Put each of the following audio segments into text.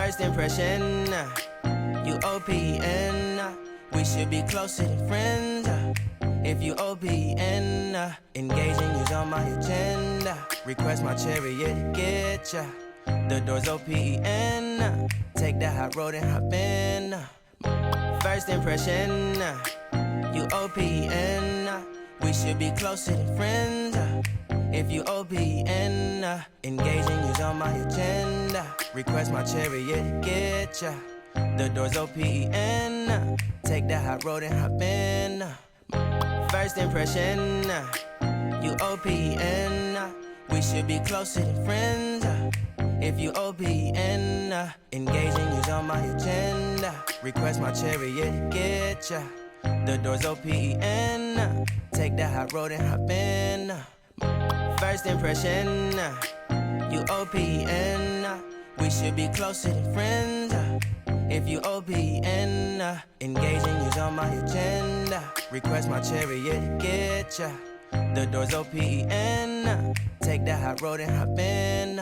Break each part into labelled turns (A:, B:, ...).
A: First impression, you OPN. We should be closer than friends. If you OPN, engaging you's on my agenda. Request my chariot to get ya. The door's OPN. Take that hot road and hop in. First impression, you OPN. We should be closer than friends. If you OPN, engaging you's on my agenda. Request my chariot to get ya. The door's OPN. Take that hot road and hop in. First impression, you OPN. We should be closer than friends. If you OPN, engaging you's on my agenda. Request my chariot to get ya. The door's OPN. Take that hot road and hop in. First impression, you OPN. We should be closer than friends. If you OPN, engaging you's on my agenda. Request my chariot to get ya. The door's OPN. Take that hot road and hop in.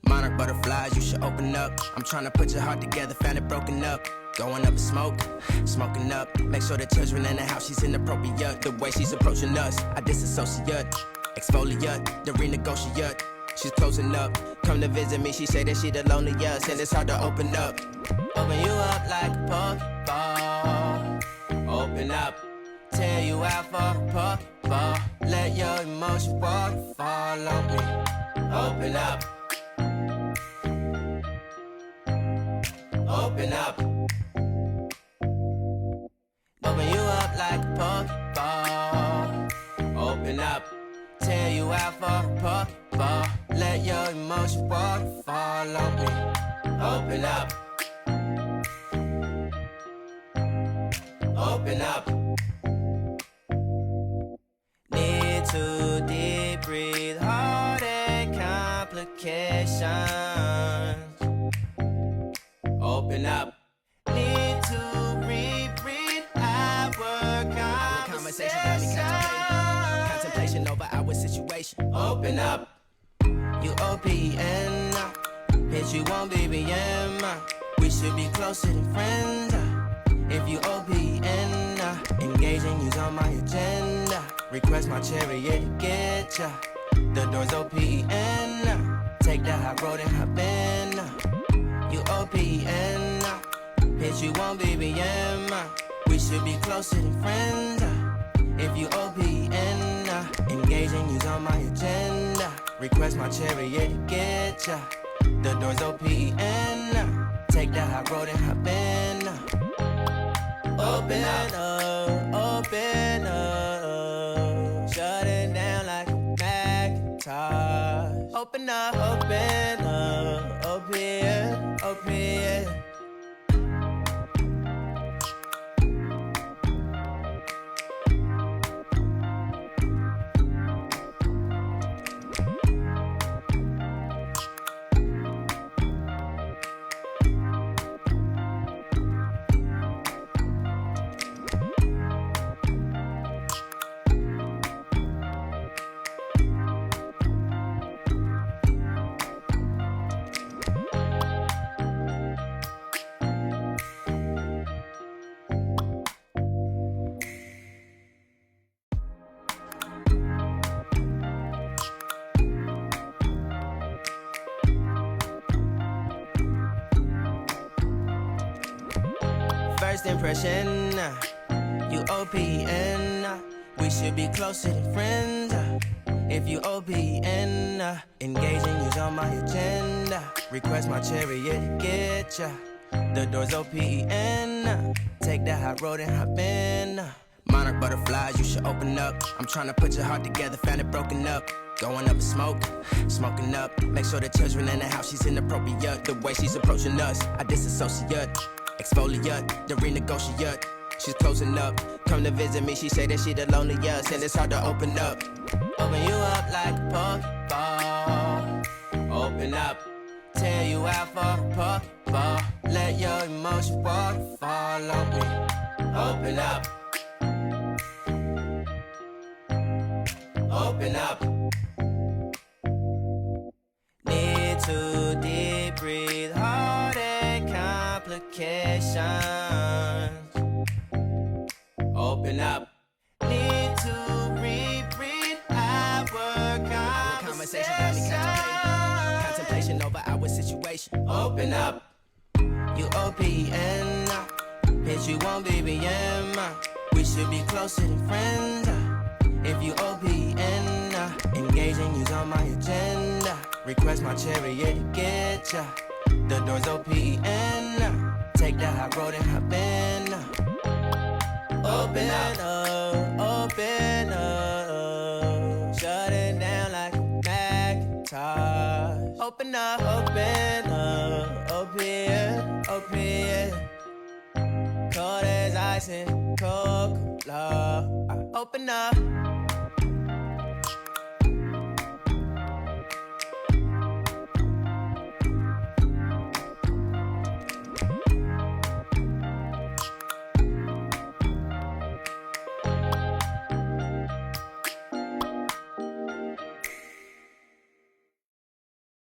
A: Monarch butterflies, you should open up. I'm trying to put your heart together, found it broken up. Going up in smoke, smoking up. Make sure the children in the house, she's inappropriate. The way she's approaching us, I disassociate. Exfoliate, the renegotiate. She's closing up. Come to visit me, she say that she the loneliest, and it's hard to open up. Open you up like a Pokeball. Open up, tear you out for a Pokeball. Let your emotion waterfall on me. Open up. Open up. Open you up like a Pokeball. Open up, tear you out for a Pokeball. Let your emotion waterfall on me. Open up. Open up. Need to deep breathe, heart and complications. Open up. Need to reread our conversation. Got me contemplation over our situation. Open up. You OPN. Hit you on BBM. We should be closer than friends. If you OPN, engaging you's on my agenda. Request my chariot to get ya. The door's OPN. Take that hot road and hop in. You OPN, hit you on BBM. We should be closer than friends. If you OPN, engaging you's on my agenda. Request my chariot to get ya. The door's OPN. Take that hot road and hop in. Open up, open up. Shut it down like a Macintosh. Open up, open up. Open, open. First impression, you OPN. We should be closer than friends. If you OPN, engaging you's on my agenda. Request my chariot to get ya. The door's OPN. Take that hot road and hop in. Monarch butterflies, you should open up. I'm trying to put your heart together, found it broken up. Going up in smoke, smoking up. Make sure the children in the house, she's inappropriate. The way she's approaching us, I disassociate. Exfoliate, the renegotiate. She's closing up. Come to visit me, she say that she the loneliest, and it's hard to open up. Open you up like a Pokeball. Open up, tear you out for a Pokeball. Let your emotion waterfall on me. Open up. Open up. Need to deep breathe, heart and our situation. Open up. You OPN, bitch, you won't BBM. We should be closer than friends. If you OPN, engaging you's on my agenda. Request my chariot to get ya. The door's OPN. Take that high road and hop in. Open up, open up. Shut it down like a Macintosh. Open up, open up. Open, open. Cold as ice and Coca-Cola. Open up.